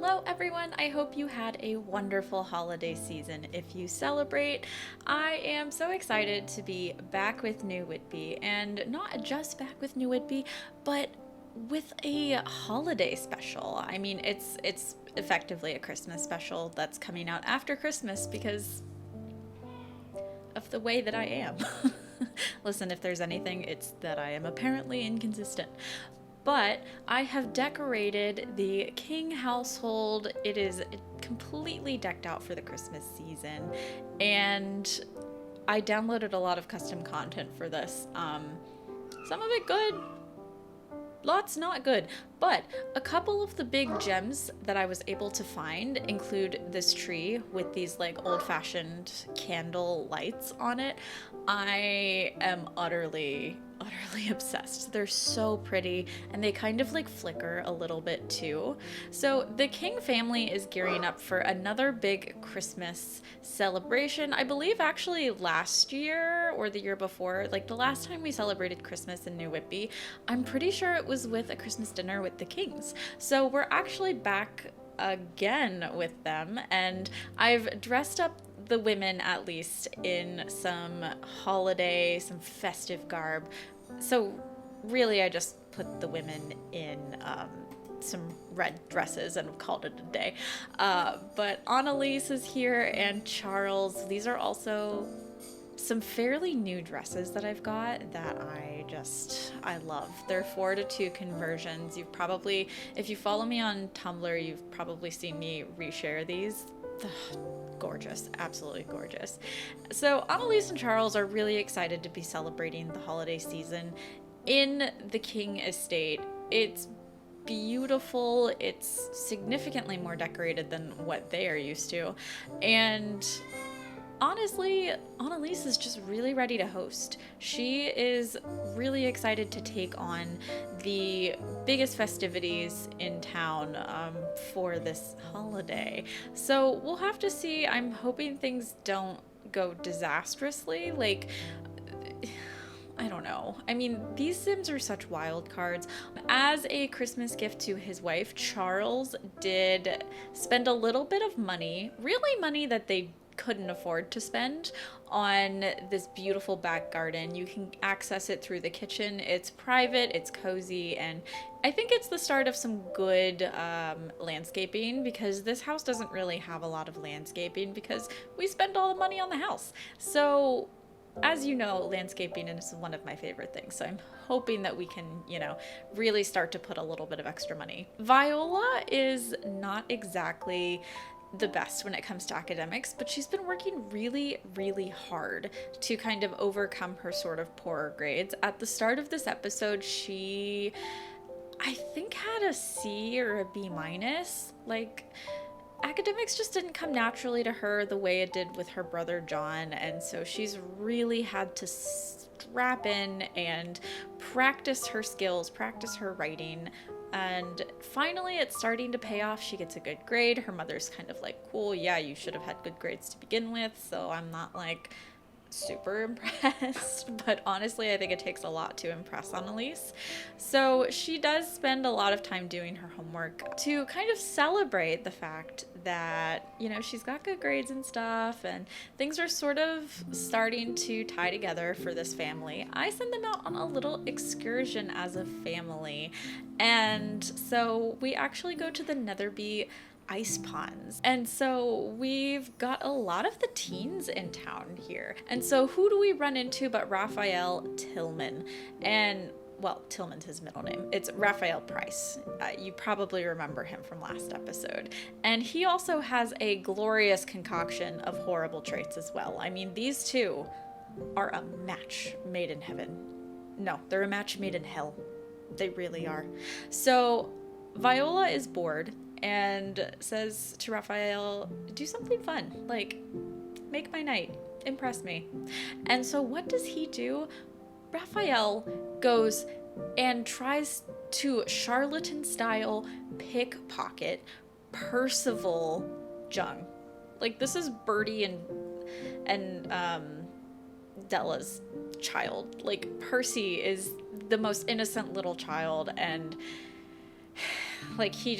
Hello everyone, I hope you had a wonderful holiday season. If you celebrate, I am so excited to be back with New Whitby, and not just back with New Whitby, but with a holiday special. I mean, it's effectively a Christmas special that's coming out after Christmas because of the way that I am. Listen, if there's anything, it's that I am apparently inconsistent. But I have decorated the King household. It is completely decked out for the Christmas season, and I downloaded a lot of custom content for this. Some of it good, lots not good, but a couple of the big gems that I was able to find include this tree with these like old-fashioned candle lights on it. I am utterly obsessed. They're so pretty, and they kind of like flicker a little bit too. So the King family is gearing up for another big Christmas celebration. I believe actually last year or the year before, like the last time we celebrated Christmas in New Whitby, I'm pretty sure it was with a Christmas dinner with the Kings. So we're actually back again with them, and I've dressed up the women at least in some some festive garb. So really I just put the women in some red dresses and called it a day. But Annelise is here, and Charles. These are also some fairly new dresses that I've got that I love. They're 4:2 conversions. You've probably, if you follow me on Tumblr, you've probably seen me reshare these. Ugh, gorgeous, absolutely gorgeous. So Annelise and Charles are really excited to be celebrating the holiday season in the King estate. It's beautiful. It's significantly more decorated than what they are used to, and honestly, Annelise is just really ready to host. She is really excited to take on the biggest festivities in town for this holiday. So we'll have to see. I'm hoping things don't go disastrously. Like, I don't know. I mean, these Sims are such wild cards. As a Christmas gift to his wife, Charles did spend a little bit of money, really money that they couldn't afford to spend, on this beautiful back garden. You can access it through the kitchen. It's private, it's cozy, and I think it's the start of some good landscaping, because this house doesn't really have a lot of landscaping because we spend all the money on the house. So as you know, landscaping is one of my favorite things, so I'm hoping that we can, really start to put a little bit of extra money. Viola is not exactly the best when it comes to academics, but she's been working really hard to kind of overcome her sort of poorer grades. At the start of this episode, she, I think, had a C or a B minus. Like, academics just didn't come naturally to her the way it did with her brother John, and so she's really had to strap in and practice her skills, practice her writing. And finally, it's starting to pay off. She gets a good grade. Her mother's kind of like, cool, yeah, you should have had good grades to begin with. So I'm not like super impressed. But honestly, I think it takes a lot to impress Annelise. So she does spend a lot of time doing her homework to kind of celebrate the fact that, she's got good grades and stuff, and things are sort of starting to tie together for this family. I send them out on a little excursion as a family, and so we actually go to the Netherby ice ponds. And so we've got a lot of the teens in town here. And so who do we run into but Raphael Tillman? And well, Tillman's his middle name. It's Raphael Price. You probably remember him from last episode. And he also has a glorious concoction of horrible traits as well. I mean, these two are a match made in heaven. No, they're a match made in hell. They really are. So Viola is bored and says to Raphael, do something fun, like make my night, impress me. And so what does he do? Raphael goes and tries to charlatan style pickpocket Percival Jung. Like, this is Birdie and Della's child. Like, Percy is the most innocent little child, and like he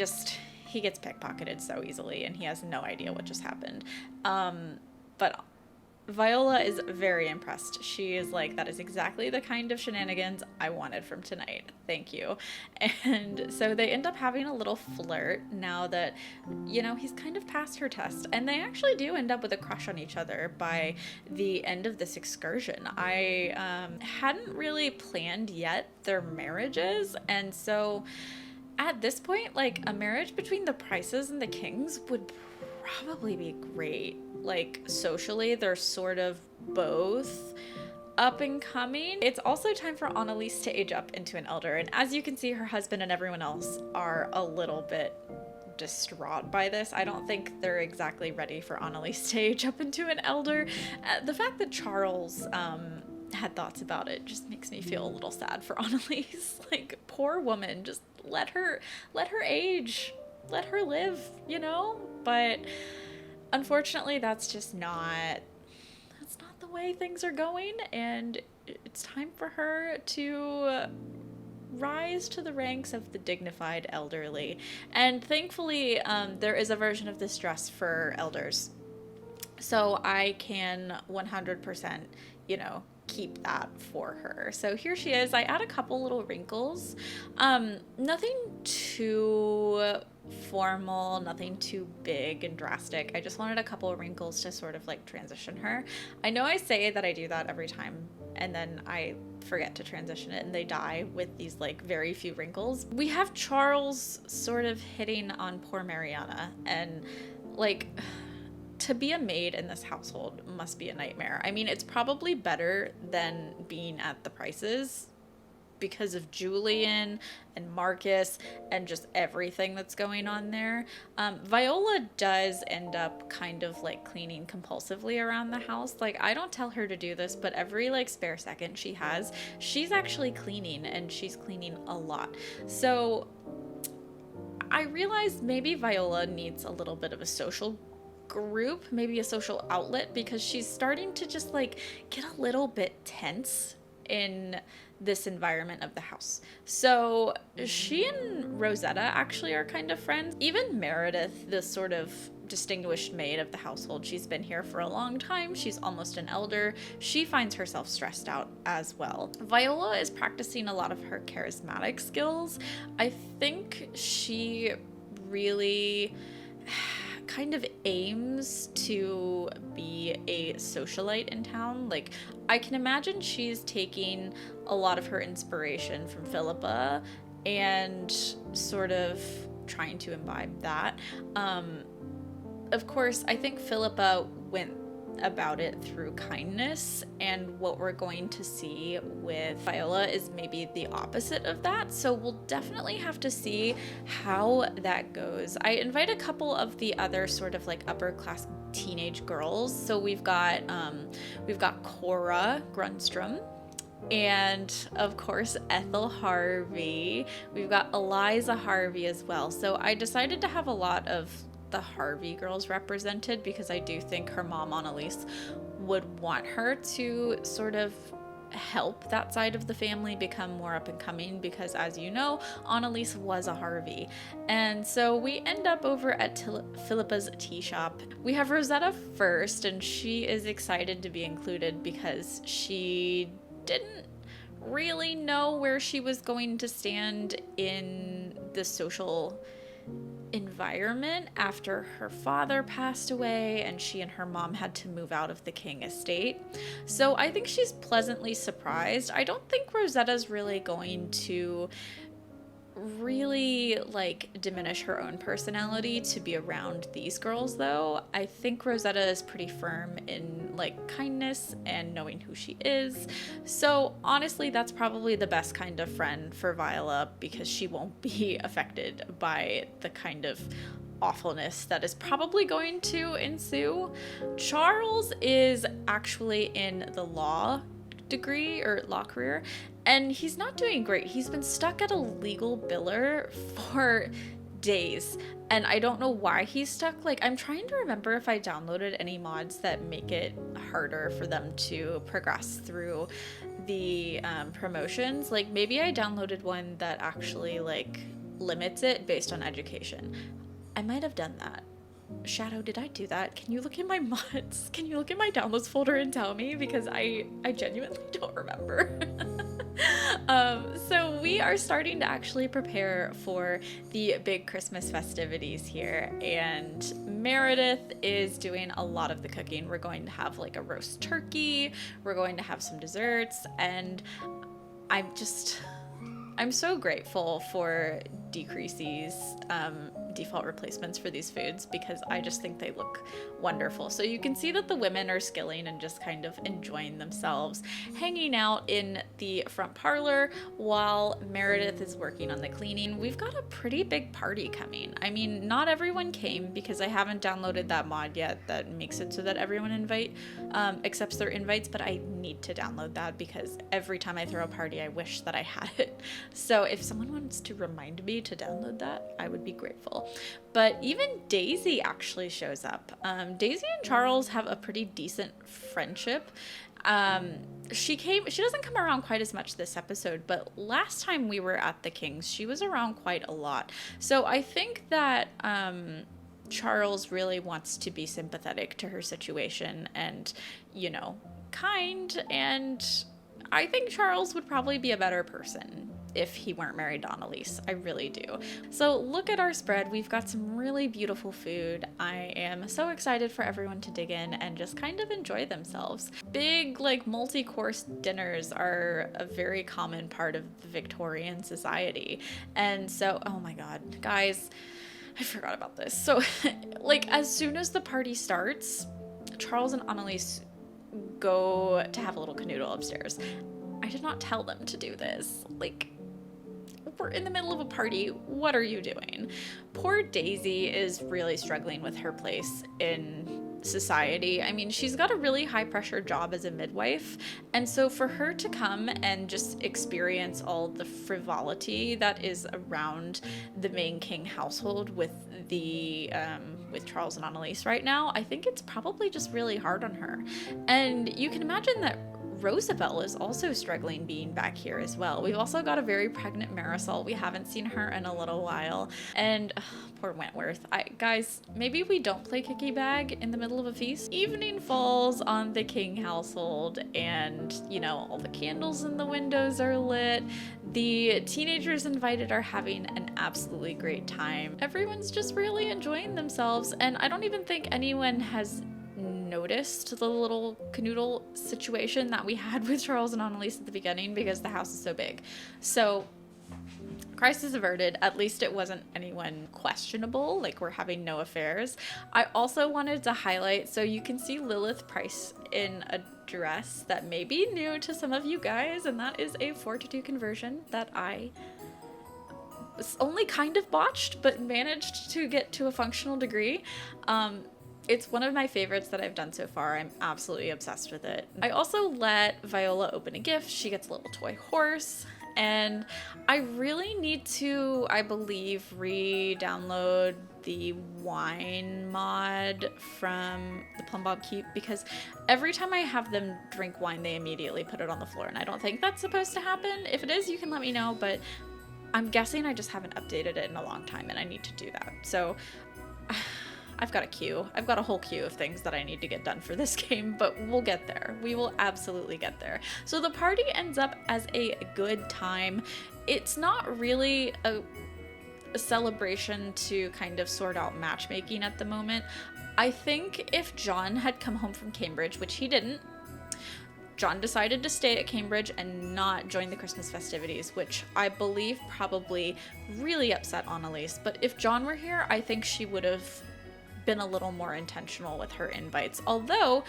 he gets pickpocketed so easily and he has no idea what just happened. But Viola is very impressed. She is like, that is exactly the kind of shenanigans I wanted from tonight. Thank you. And so they end up having a little flirt now that, he's kind of passed her test. And they actually do end up with a crush on each other by the end of this excursion. I hadn't really planned yet their marriages. And so at this point, like, a marriage between the Prices and the Kings would probably be great. Like, socially, they're sort of both up and coming. It's also time for Annelise to age up into an elder, and as you can see, her husband and everyone else are a little bit distraught by this. I don't think they're exactly ready for Annelise to age up into an elder. The fact that Charles had thoughts about it just makes me feel a little sad for Annelise. Like, poor woman, just let her age, let her live, but unfortunately, that's not the way things are going, and it's time for her to rise to the ranks of the dignified elderly. And thankfully, there is a version of this dress for elders, so I can 100%, keep that for her. So here she is. I add a couple little wrinkles. Nothing too formal, nothing too big and drastic. I just wanted a couple of wrinkles to sort of like transition her. I know I say that I do that every time, and then I forget to transition it and they die with these like very few wrinkles. We have Charles sort of hitting on poor Mariana, and like, to be a maid in this household must be a nightmare. I mean, it's probably better than being at the Prices because of Julian and Marcus and just everything that's going on there. Viola does end up kind of like cleaning compulsively around the house. Like, I don't tell her to do this, but every like spare second she has, she's actually cleaning, and she's cleaning a lot. So I realized maybe Viola needs a little bit of a social group, maybe a social outlet, because she's starting to just like get a little bit tense in this environment of the house. So she and Rosetta actually are kind of friends. Even Meredith, the sort of distinguished maid of the household, she's been here for a long time, she's almost an elder, she finds herself stressed out as well. Viola is practicing a lot of her charismatic skills. I think she really kind of aims to be a socialite in town. Like, I can imagine she's taking a lot of her inspiration from Philippa and sort of trying to imbibe that. Of course, I think Philippa went about it through kindness, and what we're going to see with Viola is maybe the opposite of that. So we'll definitely have to see how that goes. I invite a couple of the other sort of like upper class teenage girls. So we've got Cora Grunstrom, and of course Ethel Harvey. We've got Eliza Harvey as well. So I decided to have a lot of the Harvey girls represented because I do think her mom, Annelise, would want her to sort of help that side of the family become more up and coming, because as you know, Annelise was a Harvey. And so we end up over at Philippa's tea shop. We have Rosetta first, and she is excited to be included because she didn't really know where she was going to stand in the social environment after her father passed away and she and her mom had to move out of the King estate. So I think she's pleasantly surprised. I don't think Rosetta's really going to really like diminish her own personality to be around these girls, though. I think Rosetta is pretty firm in like kindness and knowing who she is. So honestly, that's probably the best kind of friend for Viola, because she won't be affected by the kind of awfulness that is probably going to ensue. Charles is actually in the law degree or law career, and he's not doing great. He's been stuck at a legal biller for days, and I don't know why he's stuck. Like, I'm trying to remember if I downloaded any mods that make it harder for them to progress through the promotions. Like, maybe I downloaded one that actually like limits it based on education. I might have done that. Shadow, did I do that? Can you look in my mods? Can you look in my downloads folder and tell me? Because I genuinely don't remember. So we are starting to actually prepare for the big Christmas festivities here, and Meredith is doing a lot of the cooking. We're going to have like a roast turkey, we're going to have some desserts, and I'm so grateful for Decreasy's default replacements for these foods, because I just think they look wonderful. So you can see that the women are skilling and just kind of enjoying themselves, hanging out in the front parlor while Meredith is working on the cleaning. We've got a pretty big party coming. I mean, not everyone came because I haven't downloaded that mod yet that makes it so that everyone accepts their invites, but I need to download that because every time I throw a party, I wish that I had it. So if someone wants to remind me to download that, I would be grateful. But even Daisy actually shows up. Daisy and Charles have a pretty decent friendship. She doesn't come around quite as much this episode, but last time we were at the Kings, she was around quite a lot. So I think that Charles really wants to be sympathetic to her situation and, kind, and I think Charles would probably be a better person if he weren't married to Annelise. I really do. So look at our spread. We've got some really beautiful food. I am so excited for everyone to dig in and just kind of enjoy themselves. Big, multi-course dinners are a very common part of the Victorian society. And so, oh my God, guys, I forgot about this. So, as soon as the party starts, Charles and Annelise go to have a little canoodle upstairs. I did not tell them to do this. We're in the middle of a party. What are you doing? Poor Daisy is really struggling with her place in society. I mean, she's got a really high pressure job as a midwife. And so for her to come and just experience all the frivolity that is around the main king household with Charles and Annelise right now, I think it's probably just really hard on her. And you can imagine that Rosabelle is also struggling being back here as well. We've also got a very pregnant Marisol. We haven't seen her in a little while. And poor Wentworth. Guys, maybe we don't play kicky bag in the middle of a feast. Evening falls on the King household, and all the candles in the windows are lit. The teenagers invited are having an absolutely great time. Everyone's just really enjoying themselves, and I don't even think anyone has noticed the little canoodle situation that we had with Charles and Annelise at the beginning because the house is so big. So crisis averted. At least it wasn't anyone questionable, we're having no affairs. I also wanted to highlight, so you can see Lilith Price in a dress that may be new to some of you guys, and that is a 4:2 conversion that I only kind of botched but managed to get to a functional degree. It's one of my favorites that I've done so far. I'm absolutely obsessed with it. I also let Viola open a gift. She gets a little toy horse. And I really need to, I believe, re-download the wine mod from the Plum Bob Keep, because every time I have them drink wine, they immediately put it on the floor. And I don't think that's supposed to happen. If it is, you can let me know. But I'm guessing I just haven't updated it in a long time, and I need to do that. So I've got a queue. I've got a whole queue of things that I need to get done for this game, but we'll get there. We will absolutely get there. So the party ends up as a good time. It's not really a celebration to kind of sort out matchmaking at the moment. I think if John had come home from Cambridge, which he didn't, John decided to stay at Cambridge and not join the Christmas festivities, which I believe probably really upset Annelise. But if John were here, I think she would have been a little more intentional with her invites. Although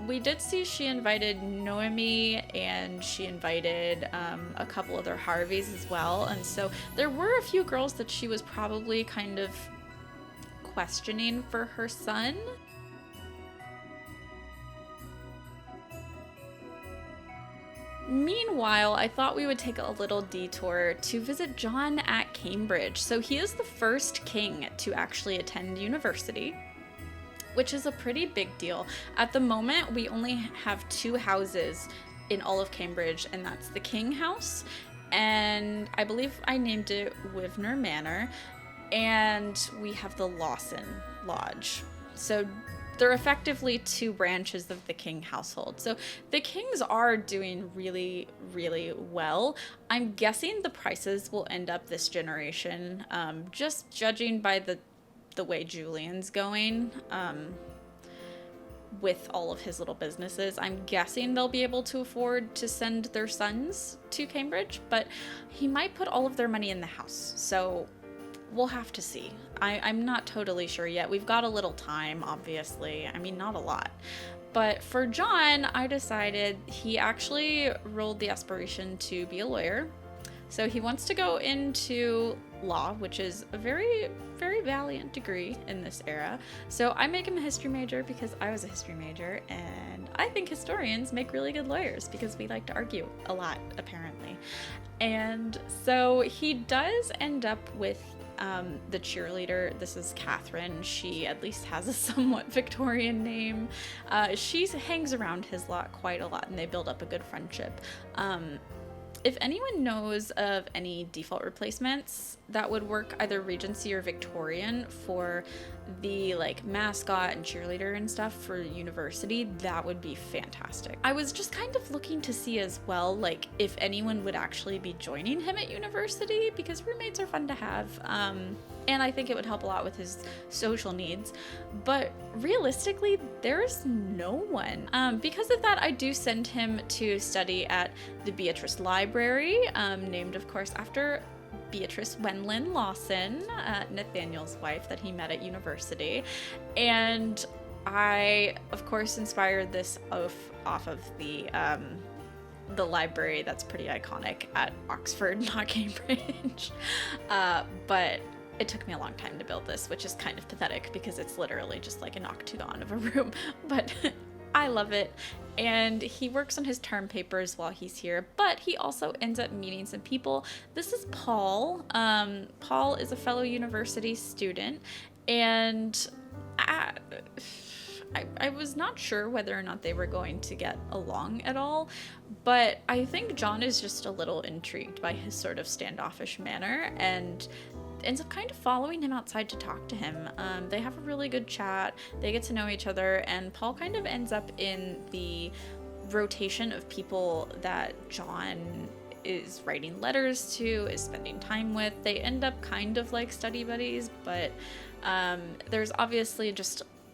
we did see she invited Noemi and she invited a couple other Harveys as well, and so there were a few girls that she was probably kind of questioning for her son. Meanwhile, I thought we would take a little detour to visit John at Cambridge. So he is the first king to actually attend university, which is a pretty big deal. At the moment, we only have 2 houses in all of Cambridge, and that's the King House, and I believe I named it Wivner Manor. and we have the Lawson Lodge. So they're effectively two branches of the King household. So the Kings are doing really, really well. I'm guessing the prices will end up this generation, just judging by the way Julian's going. With all of his little businesses, I'm guessing they'll be able to afford to send their sons to Cambridge, but he might put all of their money in the house. So we'll have to see. I'm not totally sure yet. We've got a little time, obviously. I mean, not a lot. But for John, I decided he actually rolled the aspiration to be a lawyer. So he wants to go into law, which is a very, very valiant degree in this era. So I make him a history major because I was a history major, and I think historians make really good lawyers because we like to argue a lot, apparently. And so he does end up with the cheerleader. This is Catherine. She at least has a somewhat Victorian name. She hangs around his lot quite a lot, and they build up a good friendship. If anyone knows of any default replacements that would work either Regency or Victorian for the like mascot and cheerleader and stuff for university, that would be fantastic. I was just kind of looking to see as well, like if anyone would actually be joining him at university, because roommates are fun to have. And I think it would help a lot with his social needs. But realistically, there's no one. Because of that, I do send him to study at the Beatrice Library, named, of course, after Beatrice Wenlin Lawson, Nathaniel's wife that he met at university. And I, of course, inspired this off of the library that's pretty iconic at Oxford, not Cambridge. But it took me a long time to build this, which is kind of pathetic because it's literally just like an octagon of a room, but I love it. And he works on his term papers while he's here, but he also ends up meeting some people. This is Paul. Paul is a fellow university student, and I was not sure whether or not they were going to get along at all, but I think John is just a little intrigued by his sort of standoffish manner and ends up kind of following him outside to talk to him. They have a really good chat, they get to know each other, and Paul kind of ends up in the rotation of people that John is writing letters to, is spending time with. They end up kind of like study buddies, but there's obviously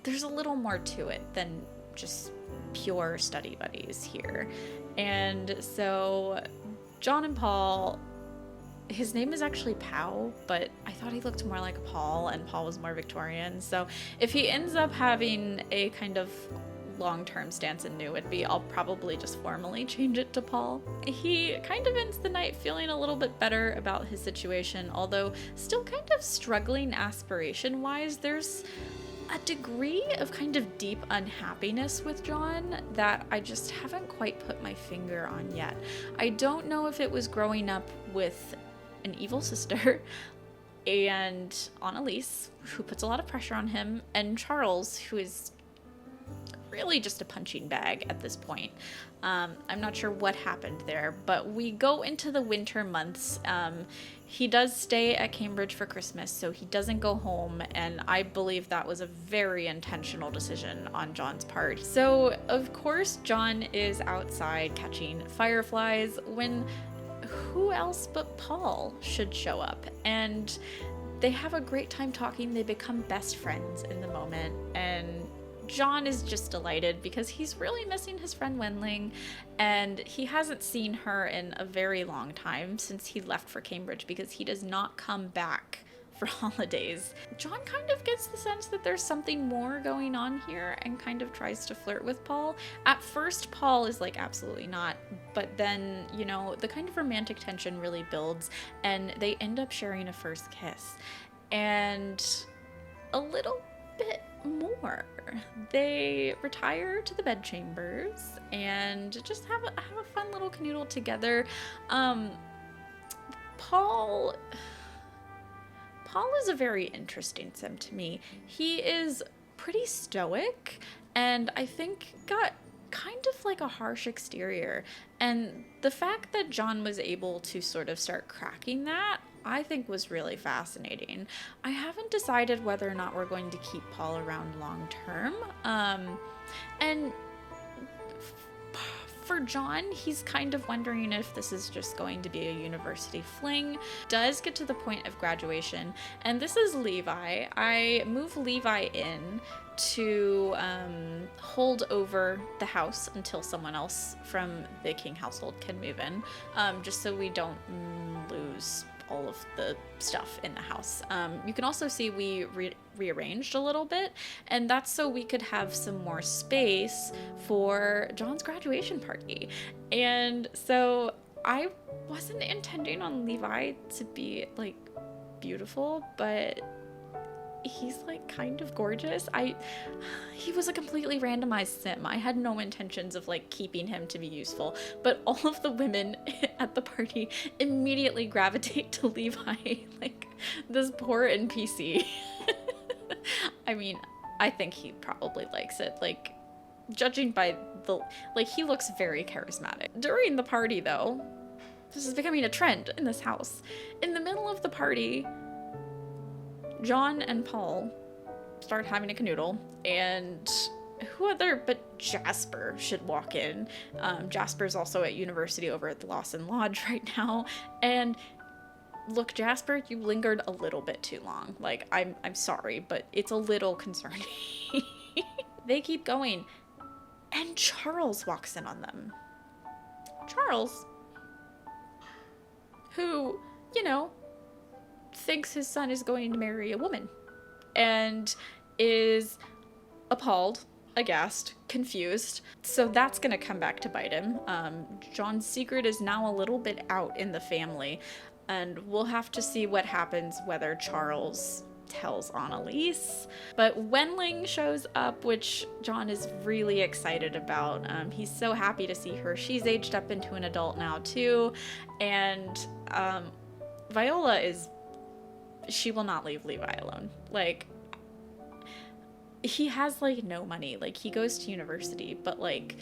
there's a little more to it than just pure study buddies here. And so John and Paul, his name is actually Pow, but I thought he looked more like Paul, and Paul was more Victorian. So if he ends up having a kind of long-term stance in New Whitby, I'll probably just formally change it to Paul. He kind of ends the night feeling a little bit better about his situation, although still kind of struggling aspiration-wise. There's a degree of kind of deep unhappiness with John that I just haven't quite put my finger on yet. I don't know if it was growing up with an evil sister and Annelise, who puts a lot of pressure on him, and Charles, who is really just a punching bag at this point. I'm not sure what happened there, but we go into the winter months. He does stay at Cambridge for Christmas, so he doesn't go home, and I believe that was a very intentional decision on John's part. So, of course, John is outside catching fireflies when who else but Paul should show up, and they have a great time talking. They become best friends in the moment, and John is just delighted because he's really missing his friend Wenling, and he hasn't seen her in a very long time since he left for Cambridge because he does not come back for holidays. John kind of gets the sense that there's something more going on here and kind of tries to flirt with Paul. At first, Paul is like, absolutely not, but then, you know, the kind of romantic tension really builds, and they end up sharing a first kiss. And a little bit more. They retire to the bedchambers and just have a fun little canoodle together. Paul is a very interesting sim to me. He is pretty stoic, and I think got kind of like a harsh exterior. And the fact that John was able to sort of start cracking that I think was really fascinating. I haven't decided whether or not we're going to keep Paul around long term. And for John, he's kind of wondering if this is just going to be a university fling. Does get to the point of graduation, and this is Levi. I move Levi in to hold over the house until someone else from the King household can move in, just so we don't lose all of the stuff in the house. You can also see we rearranged a little bit, and that's so we could have some more space for John's graduation party. And so I wasn't intending on Levi to be like beautiful, but he's like kind of gorgeous. He was a completely randomized sim. I had no intentions of like keeping him to be useful, but all of the women at the party immediately gravitate to Levi, like this poor NPC. I mean, I think he probably likes it, like judging by the, like, he looks very charismatic. During the party though, this is becoming a trend in this house. In the middle of the party, John and Paul start having a canoodle, and who other but Jasper should walk in. Jasper's also at university over at the Lawson Lodge right now, and look, Jasper, you lingered a little bit too long. Like, I'm sorry, but it's a little concerning. They keep going, and Charles walks in on them. Charles, who, you know, thinks his son is going to marry a woman and is appalled, aghast, confused. So that's gonna come back to bite him. John's secret is now a little bit out in the family, and we'll have to see what happens whether Charles tells Annelise. But Wenling shows up, which John is really excited about. He's so happy to see her. She's aged up into an adult now too, and Viola is, she will not leave Levi alone. Like, he has like no money. Like, he goes to university, but like,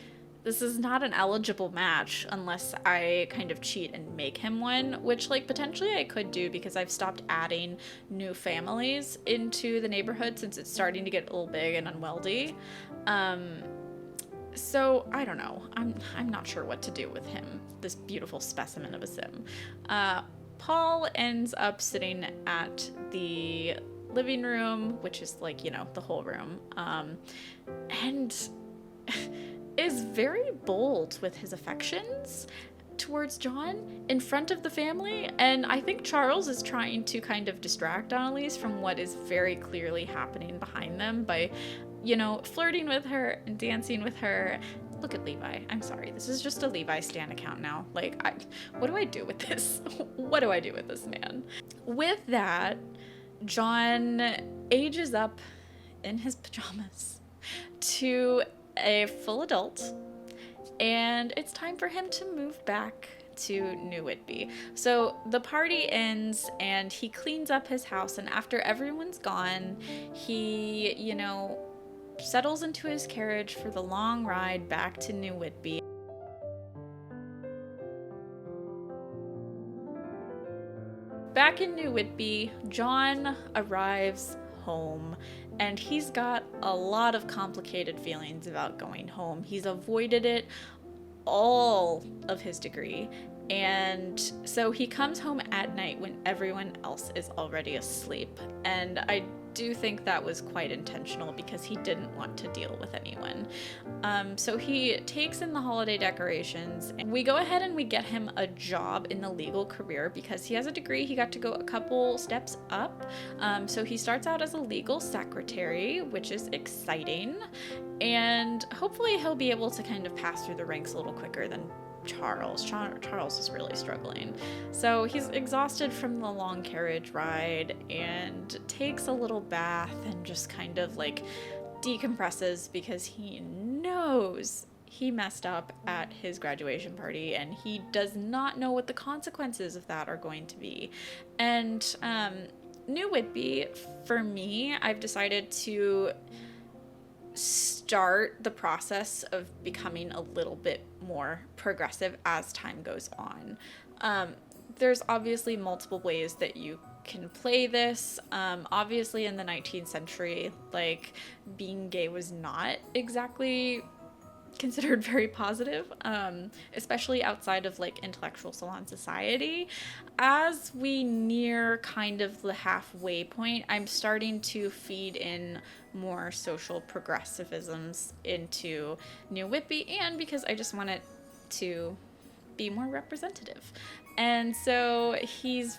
this is not an eligible match unless I kind of cheat and make him one, which like potentially I could do because I've stopped adding new families into the neighborhood since it's starting to get a little big and unwieldy. So I don't know. I'm not sure what to do with him, this beautiful specimen of a sim. Paul ends up sitting at the living room, which is like, you know, the whole room, and is very bold with his affections towards John in front of the family. And I think Charles is trying to kind of distract Annelise from what is very clearly happening behind them by, you know, flirting with her and dancing with her. Look at Levi. I'm sorry. This is just a Levi stan account now. Like, what do I do with this? What do I do with this man? With that, John ages up in his pajamas to a full adult, and it's time for him to move back to New Whitby. So the party ends and he cleans up his house, and after everyone's gone, he, you know, settles into his carriage for the long ride back to New Whitby. Back in New Whitby, John arrives home, and he's got a lot of complicated feelings about going home. He's avoided it all of his degree, and so he comes home at night when everyone else is already asleep. And I do think that was quite intentional because he didn't want to deal with anyone. So he takes in the holiday decorations, and we go ahead and we get him a job in the legal career because he has a degree. He got to go a couple steps up. So he starts out as a legal secretary, which is exciting, and hopefully he'll be able to kind of pass through the ranks a little quicker than Charles. Charles is really struggling. So he's exhausted from the long carriage ride and takes a little bath and just kind of like decompresses because he knows he messed up at his graduation party and he does not know what the consequences of that are going to be. And New Whitby, for me, I've decided to start the process of becoming a little bit more progressive as time goes on. there's obviously multiple ways that you can play this. Obviously in the 19th century, like, being gay was not exactly considered very positive, especially outside of like intellectual salon society. As we near kind of the halfway point, I'm starting to feed in more social progressivisms into New Whitby, and because I just want it to be more representative. And so he's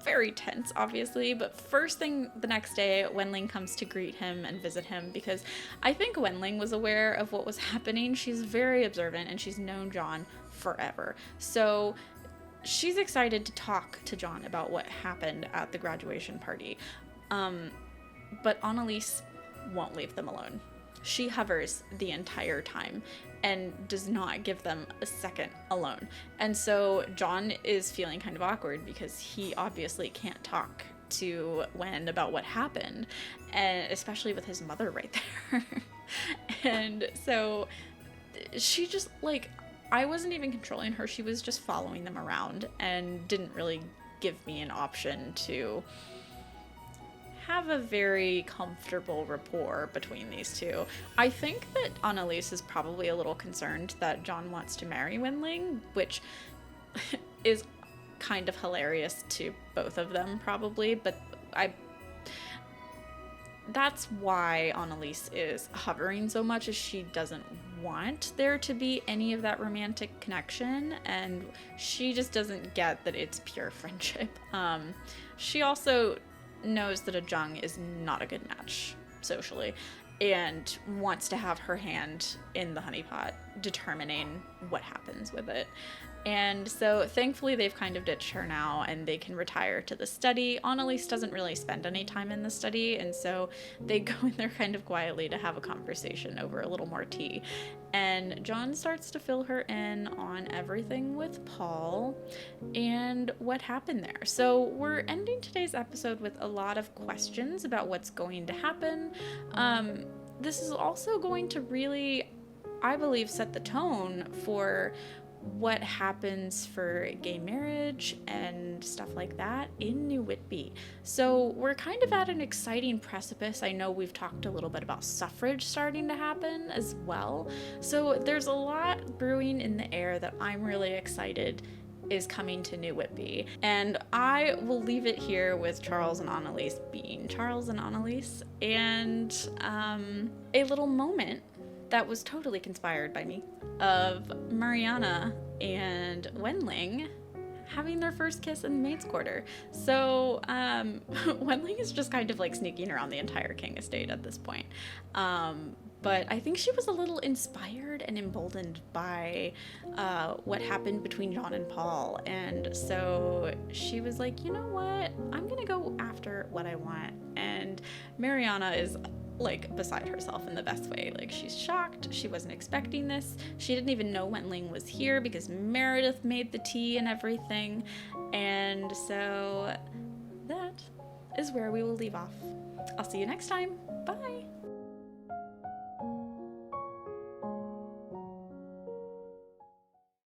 very tense, obviously, but first thing the next day, Wenling comes to greet him and visit him, because I think Wenling was aware of what was happening. She's very observant and she's known John forever. So she's excited to talk to John about what happened at the graduation party. But Annelise won't leave them alone. She hovers the entire time and does not give them a second alone. And so John is feeling kind of awkward because he obviously can't talk to Wen about what happened, and especially with his mother right there. And so she just, like, I wasn't even controlling her. She was just following them around and didn't really give me an option to have a very comfortable rapport between these two. I think that Annelise is probably a little concerned that John wants to marry Wenling, which is kind of hilarious to both of them probably, but that's why Annelise is hovering so much, is she doesn't want there to be any of that romantic connection, and she just doesn't get that it's pure friendship. She also knows that a Jung is not a good match socially and wants to have her hand in the honeypot determining what happens with it. And so thankfully they've kind of ditched her now and they can retire to the study. Annelise doesn't really spend any time in the study, and so they go in there kind of quietly to have a conversation over a little more tea. And John starts to fill her in on everything with Paul and what happened there. So we're ending today's episode with a lot of questions about what's going to happen. This is also going to really, I believe, set the tone for what happens for gay marriage and stuff like that in New Whitby. So we're kind of at an exciting precipice. I know we've talked a little bit about suffrage starting to happen as well. So there's a lot brewing in the air that I'm really excited is coming to New Whitby. And I will leave it here with Charles and Annelise being Charles and Annelise, and a little moment that was totally conspired by me of Mariana and Wenling having their first kiss in the maid's quarter. So Wenling is just kind of like sneaking around the entire King estate at this point. But I think she was a little inspired and emboldened by what happened between John and Paul. And so she was like, you know what? I'm gonna go after what I want. And Mariana is like beside herself in the best way. Like, she's shocked. She wasn't expecting this. She didn't even know Wenling was here because Meredith made the tea and everything. And so that is where we will leave off. I'll see you next time. Bye.